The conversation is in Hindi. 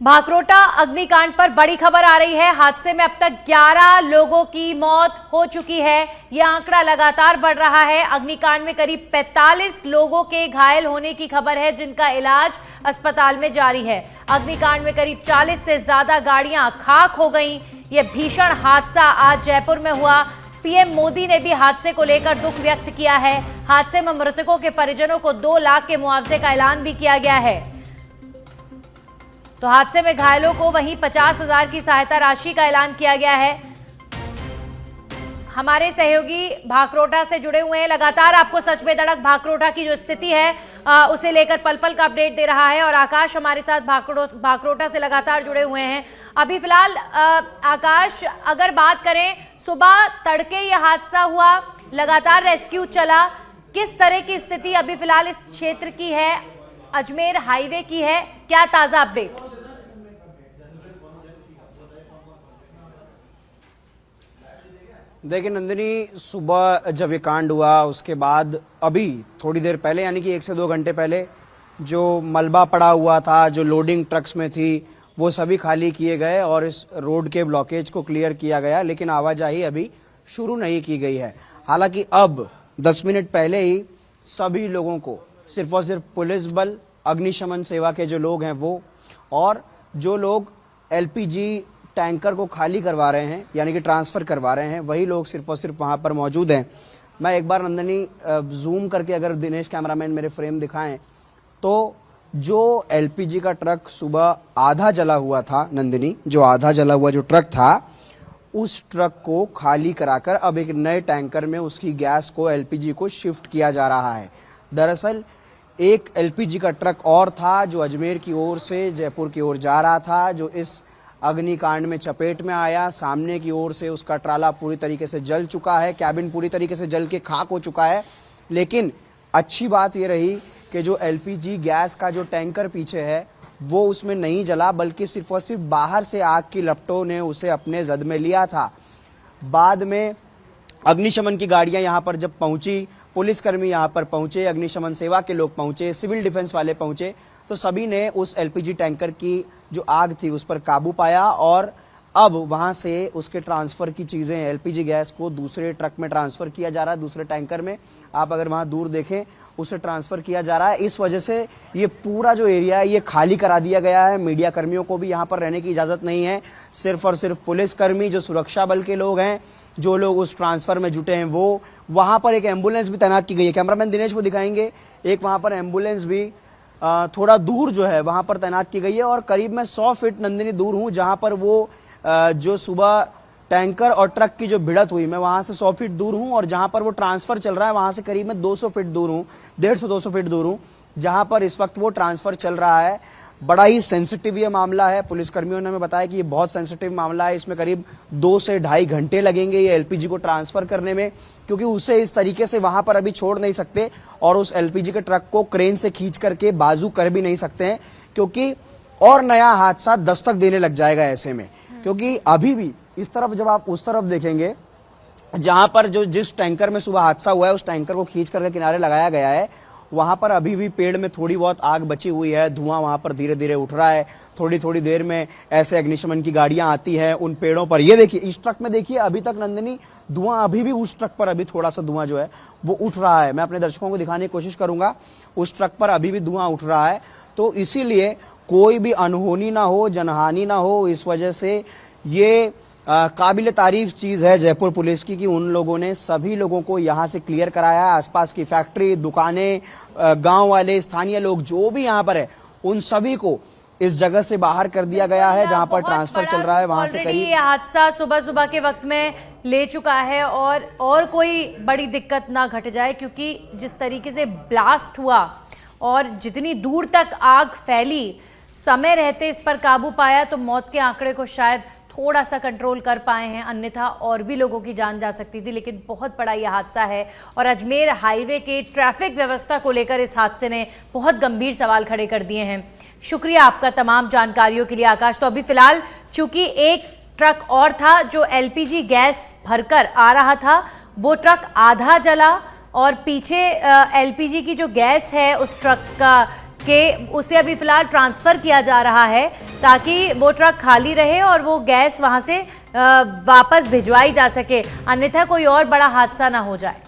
भाकरोटा अग्निकांड पर बड़ी खबर आ रही है। हादसे में अब तक 11 लोगों की मौत हो चुकी है। यह आंकड़ा लगातार बढ़ रहा है। अग्निकांड में करीब 45 लोगों के घायल होने की खबर है, जिनका इलाज अस्पताल में जारी है। अग्निकांड में करीब 40 से ज्यादा गाड़ियां खाक हो गईं। यह भीषण हादसा आज जयपुर में हुआ। पीएम मोदी ने भी हादसे को लेकर दुख व्यक्त किया है। हादसे में मृतकों के परिजनों को 2 लाख के मुआवजे का ऐलान भी किया गया है। तो हादसे में घायलों को वहीं 50,000 की सहायता राशि का ऐलान किया गया है। हमारे सहयोगी भाकरोटा से जुड़े हुए हैं, लगातार आपको सच में धड़क भाकरोटा की जो स्थिति है उसे लेकर पल पल का अपडेट दे रहा है। और आकाश हमारे साथ भाकरोटा से लगातार जुड़े हुए हैं। अभी फिलहाल आकाश, अगर बात करें, सुबह तड़के यह हादसा हुआ, लगातार रेस्क्यू चला, किस तरह की स्थिति अभी फिलहाल इस क्षेत्र की है, अजमेर हाईवे की है, क्या ताजा अपडेट? देखिए नंदिनी, सुबह जब ये कांड हुआ उसके बाद अभी थोड़ी देर पहले, यानी कि 1 से 2 घंटे पहले, जो मलबा पड़ा हुआ था, जो लोडिंग ट्रक्स में थी, वो सभी खाली किए गए और इस रोड के ब्लॉकेज को क्लियर किया गया। लेकिन आवाजाही अभी शुरू नहीं की गई है। हालांकि अब 10 मिनट पहले ही सभी लोगों को सिर्फ और सिर्फ पुलिस बल, अग्निशमन सेवा के जो लोग हैं वो, और जो लोग एलपीजी टैंकर को खाली करवा रहे हैं, यानी कि ट्रांसफर करवा रहे हैं, वही लोग सिर्फ और सिर्फ वहां पर मौजूद हैं। मैं एक बार नंदिनी जूम करके, अगर दिनेश कैमरामैन मेरे फ्रेम दिखाएं, तो जो एलपीजी का ट्रक सुबह आधा जला हुआ था, नंदिनी, जो आधा जला हुआ जो ट्रक था, उस ट्रक को खाली कराकर अब एक नए टैंकर में उसकी गैस को, एलपीजी को शिफ्ट किया जा रहा है। दरअसल एक एलपीजी का ट्रक और था जो अजमेर की ओर से जयपुर की ओर जा रहा था, जो इस अग्निकांड में चपेट में आया। सामने की ओर से उसका ट्राला पूरी तरीके से जल चुका है, कैबिन पूरी तरीके से जल के खाक हो चुका है। लेकिन अच्छी बात यह रही कि जो एलपीजी गैस का जो टैंकर पीछे है वो उसमें नहीं जला, बल्कि सिर्फ और सिर्फ बाहर से आग की लपटों ने उसे अपने जद में लिया था। बाद में अग्निशमन की गाड़ियां यहां पर जब पहुंची, पुलिसकर्मी यहां पर पहुंचे, अग्निशमन सेवा के लोग पहुंचे, सिविल डिफेंस वाले पहुंचे, तो सभी ने उस एलपीजी टैंकर की जो आग थी उस पर काबू पाया और अब वहां से उसके ट्रांसफर की चीजें, एलपीजी गैस को दूसरे ट्रक में ट्रांसफर किया जा रहा है, दूसरे टैंकर में। आप अगर वहां दूर देखें, उसे ट्रांसफर किया जा रहा है। इस वजह से ये पूरा जो एरिया है ये खाली करा दिया गया है। मीडिया कर्मियों को भी यहाँ पर रहने की इजाजत नहीं है। सिर्फ और सिर्फ पुलिसकर्मी, जो सुरक्षा बल के लोग हैं, जो लोग उस ट्रांसफर में जुटे हैं, वो वहां पर एक एम्बुलेंस भी तैनात की गई है। कैमरामैन दिनेश वो दिखाएंगे, एक वहां पर एम्बुलेंस भी थोड़ा दूर जो है वहां पर तैनात की गई है। और करीब मैं 100 फीट नंदिनी दूर हूं, जहां पर वो जो सुबह टैंकर और ट्रक की जो भिड़त हुई, मैं वहां से 100 फीट दूर हूं। और जहां पर वो ट्रांसफर चल रहा है वहां से करीब मैं 200 फीट दूर हूं, 150-200 फीट दूर हूं, जहां पर इस वक्त वो ट्रांसफर चल रहा है। बड़ा ही सेंसिटिव ये मामला है। पुलिसकर्मियों ने हमें बताया कि ये बहुत सेंसिटिव मामला है। इसमें करीब 2 से 2.5 घंटे लगेंगे ये एलपीजी को ट्रांसफर करने में, क्योंकि उसे इस तरीके से वहां पर अभी छोड़ नहीं सकते और उस एलपीजी के ट्रक को क्रेन से खींच करके बाजू कर भी नहीं सकते हैं, क्योंकि और नया हादसा दस्तक देने लग जाएगा ऐसे में। क्योंकि अभी भी इस तरफ, जब आप उस तरफ देखेंगे जहां पर जो जिस टैंकर में सुबह हादसा हुआ है, उस टैंकर को खींच करके किनारे लगाया गया है, वहां पर अभी भी पेड़ में थोड़ी बहुत आग बची हुई है। धुआं वहां पर धीरे धीरे उठ रहा है। थोड़ी थोड़ी देर में ऐसे अग्निशमन की गाड़ियां आती हैं उन पेड़ों पर। ये देखिए, इस ट्रक में देखिए, अभी तक नंदिनी धुआं, अभी भी उस ट्रक पर अभी थोड़ा सा धुआं जो है वो उठ रहा है। मैं अपने दर्शकों को दिखाने की कोशिश करूंगा, उस ट्रक पर अभी भी धुआं उठ रहा है। तो इसीलिए कोई भी अनहोनी ना हो, जनहानि ना हो, इस वजह से ये काबिल तारीफ चीज है जयपुर पुलिस की कि उन लोगों ने सभी लोगों को यहां से क्लियर कराया। आसपास की फैक्ट्री, दुकानें, गांव वाले, स्थानीय लोग जो भी यहां पर है, उन सभी को इस जगह से बाहर कर दिया गया है जहां पर ट्रांसफर चल रहा है। वहां से करीब ये हादसा सुबह सुबह के वक्त में ले चुका है और कोई बड़ी दिक्कत ना घट जाए, क्योंकि जिस तरीके से ब्लास्ट हुआ और जितनी दूर तक आग फैली, समय रहते इस पर काबू पाया तो मौत के आंकड़े को शायद थोड़ा सा कंट्रोल कर पाए हैं, अन्यथा और भी लोगों की जान जा सकती थी। लेकिन बहुत बड़ा यह हादसा है और अजमेर हाईवे के ट्रैफिक व्यवस्था को लेकर इस हादसे ने बहुत गंभीर सवाल खड़े कर दिए हैं। शुक्रिया आपका तमाम जानकारियों के लिए आकाश। तो अभी फिलहाल चूंकि एक ट्रक और था जो एलपीजी गैस भरकर आ रहा था, वो ट्रक आधा जला और पीछे एलपीजी की जो गैस है उस ट्रक का कि उसे अभी फिलहाल ट्रांसफ़र किया जा रहा है ताकि वो ट्रक खाली रहे और वो गैस वहां से वापस भिजवाई जा सके, अन्यथा कोई और बड़ा हादसा ना हो जाए।